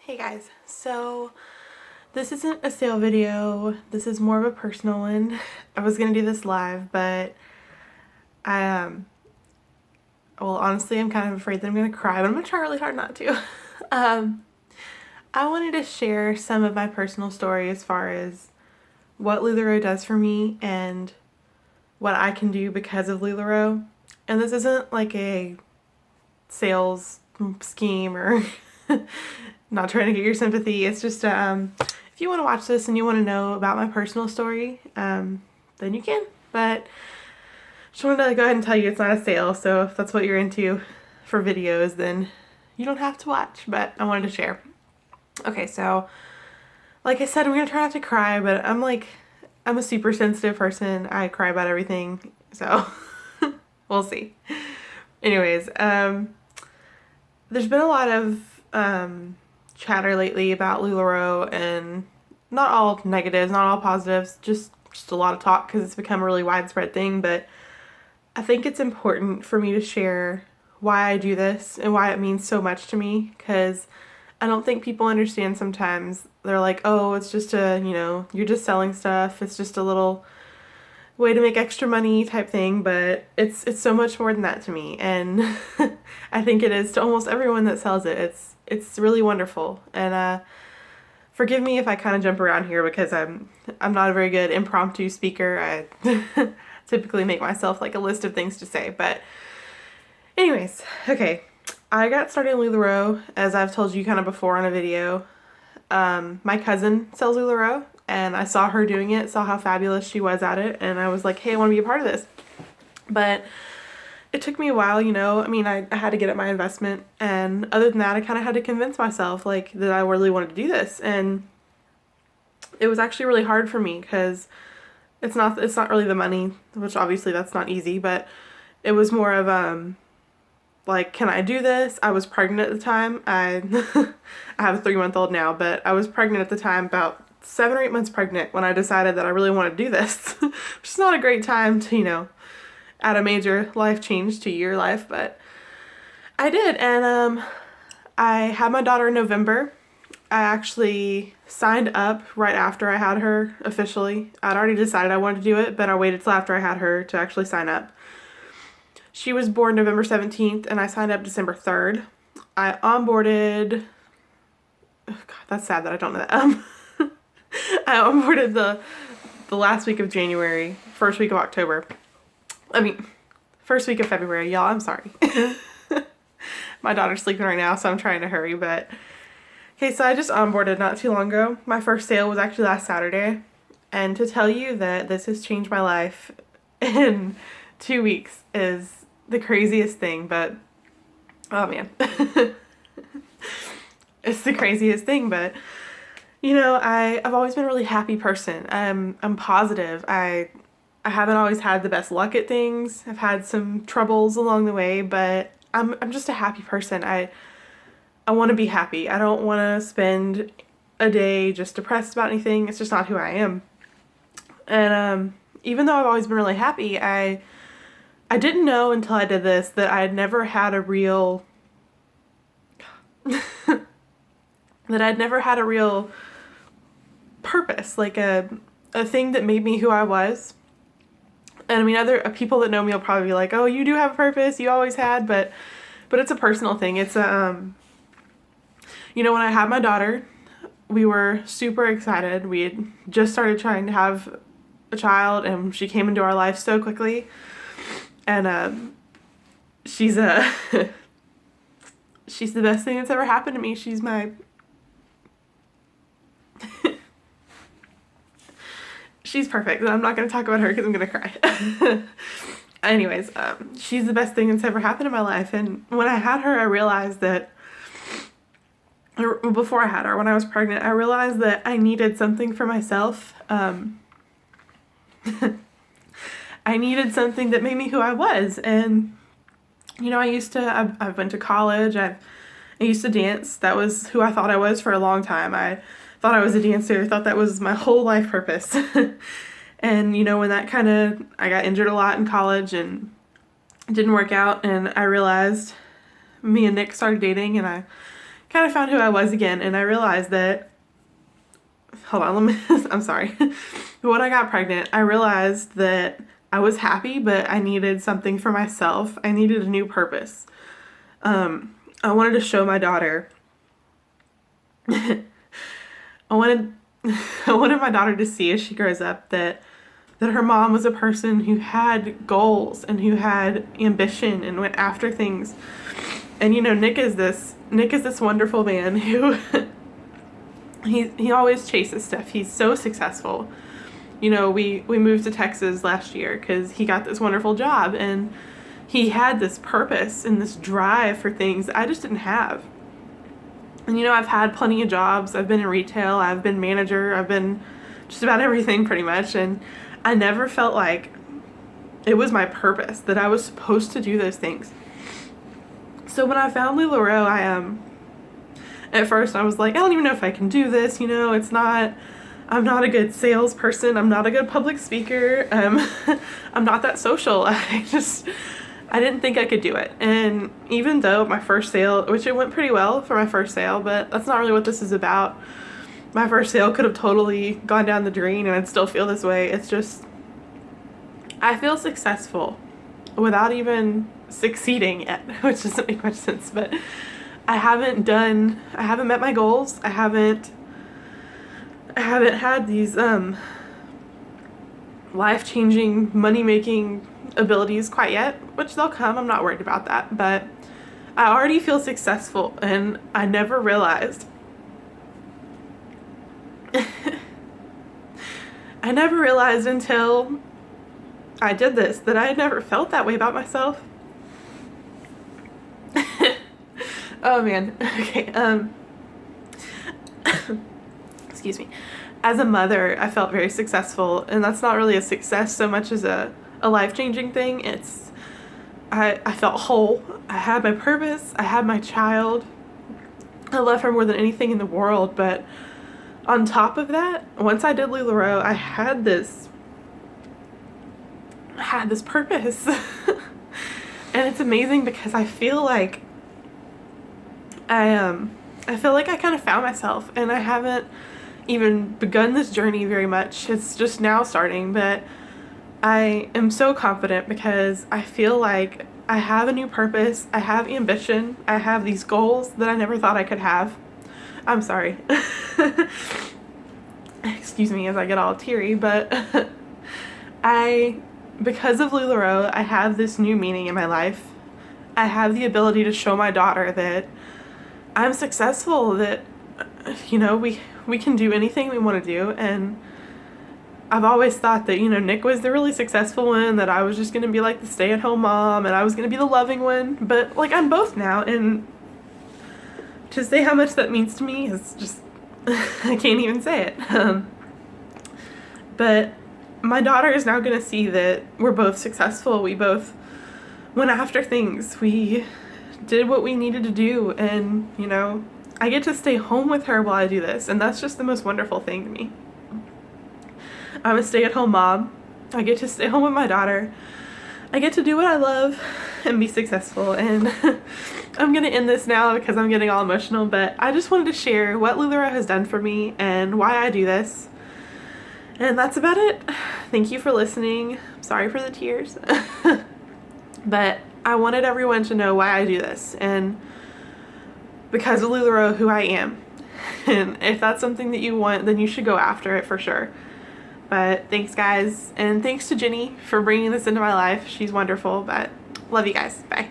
Hey guys, so this isn't a sale video, this is more of a personal one. I was gonna do this live, but well, honestly, I'm kind of afraid that I'm gonna cry, but I'm gonna try really hard not to. I wanted to share some of my personal story as far as what LuLaRoe does for me and what I can do because of LuLaRoe. And this isn't like a sales scheme or not trying to get your sympathy. It's just if you want to watch this and you want to know about my personal story, then you can. But just wanted to go ahead and tell you it's not a sale, so if that's what you're into for videos, then you don't have to watch, but I wanted to share. Okay, so like I said, I'm gonna try not to cry, but I'm a super sensitive person. I cry about everything, so we'll see. Anyways, there's been a lot of chatter lately about LuLaRoe, and not all negatives, not all positives, just a lot of talk because it's become a really widespread thing. But I think it's important for me to share why I do this and why it means so much to me, because I don't think people understand sometimes. They're like, oh, it's just you're just selling stuff, it's just a little way to make extra money type thing, but it's so much more than that to me, and I think it is to almost everyone that sells it. It's really wonderful, and forgive me if I kind of jump around here because I'm not a very good impromptu speaker. I typically make myself like a list of things to say, but anyways, okay. I got started in LuLaRoe, as I've told you kind of before on a video. My cousin sells LuLaRoe, and I saw her doing it, saw how fabulous she was at it, and I was like, hey, I want to be a part of this. But it took me a while, I mean, I had to get up my investment, and other than that, I kind of had to convince myself, like, that I really wanted to do this, and it was actually really hard for me, because it's not really the money, which obviously that's not easy, but it was more of, like, can I do this? I was pregnant at the time. I have a 3-month-old now, but I was pregnant at the time, about 7 or 8 months pregnant, when I decided that I really wanted to do this, which is not a great time to, add a major life change to your life, but I did, and I had my daughter in November. I actually signed up right after I had her officially. I'd already decided I wanted to do it, but I waited till after I had her to actually sign up. She was born November 17th, and I signed up December 3rd. I onboarded, oh God, that's sad that I don't know that. I onboarded the last week of January, first week of October. First week of February, y'all, I'm sorry. My daughter's sleeping right now, so I'm trying to hurry, but okay, so I just onboarded not too long ago. My first sale was actually last Saturday, and to tell you that this has changed my life in 2 weeks is the craziest thing, but oh man. It's the craziest thing, but I've always been a really happy person. I'm positive. I haven't always had the best luck at things. I've had some troubles along the way, but I'm just a happy person. I want to be happy. I don't want to spend a day just depressed about anything. It's just not who I am. And even though I've always been really happy, I didn't know until I did this that I had never had a real purpose, like a thing that made me who I was. And I mean, other people that know me will probably be like, oh, you do have a purpose, you always had, but it's a personal thing. It's when I had my daughter, we were super excited. We had just started trying to have a child, and she came into our life so quickly. And she's she's the best thing that's ever happened to me. She's my she's perfect. I'm not going to talk about her because I'm going to cry. Anyways, she's the best thing that's ever happened in my life. And when I had her, I realized that, before I had her, when I was pregnant, I realized that I needed something for myself. I needed something that made me who I was. And, I went to college. I used to dance. That was who I thought I was for a long time. I thought I was a dancer. Thought that was my whole life purpose. And, when I got injured a lot in college and it didn't work out. And I realized me and Nick started dating, and I kind of found who I was again, and I realized that, hold on, let me, I'm sorry. When I got pregnant, I realized that I was happy, but I needed something for myself. I needed a new purpose. I wanted to show my daughter, I wanted my daughter to see as she grows up that her mom was a person who had goals and who had ambition and went after things. And you know, Nick is this wonderful man who he always chases stuff. He's so successful. You know, we moved to Texas last year because he got this wonderful job, and he had this purpose and this drive for things I just didn't have. And you know, I've had plenty of jobs. I've been in retail, I've been manager, I've been just about everything pretty much, and I never felt like it was my purpose, that I was supposed to do those things. So when I found LuLaRoe, at first I was like, I don't even know if I can do this, you know, I'm not a good salesperson, I'm not a good public speaker, I'm not that social. I didn't think I could do it. And even though my first sale, which it went pretty well for my first sale, but that's not really what this is about. My first sale could have totally gone down the drain and I'd still feel this way. It's just, I feel successful without even succeeding yet, which doesn't make much sense, but I haven't met my goals. I haven't had these life-changing, money-making abilities quite yet, which they'll come. I'm not worried about that, but I already feel successful, and I never realized until I did this that I had never felt that way about myself. Oh man. Okay. Excuse me. As a mother, I felt very successful, and that's not really a success so much as a life-changing thing. It's I felt whole. I had my purpose. I had my child. I love her more than anything in the world, but on top of that, once I did LuLaRoe, I had this purpose. And it's amazing because I feel like I kind of found myself, and I haven't even begun this journey very much. It's just now starting, but I am so confident because I feel like I have a new purpose. I have ambition. I have these goals that I never thought I could have. I'm sorry. Excuse me as I get all teary, but because of LuLaRoe, I have this new meaning in my life. I have the ability to show my daughter that I'm successful, that, you know, we can do anything we want to do. And I've always thought that, you know, Nick was the really successful one, that I was just going to be like the stay-at-home mom, and I was going to be the loving one. But, like, I'm both now, and to say how much that means to me is just, I can't even say it. But my daughter is now going to see that we're both successful. We both went after things. We did what we needed to do, and, you know, I get to stay home with her while I do this, and that's just the most wonderful thing to me. I'm a stay-at-home mom. I get to stay home with my daughter. I get to do what I love and be successful, and I'm going to end this now because I'm getting all emotional, but I just wanted to share what LuLaRoe has done for me and why I do this. And that's about it. Thank you for listening. Sorry for the tears. But I wanted everyone to know why I do this, and because of LuLaRoe, who I am. And if that's something that you want, then you should go after it for sure. But thanks, guys. And thanks to Jenny for bringing this into my life. She's wonderful, but love you guys. Bye.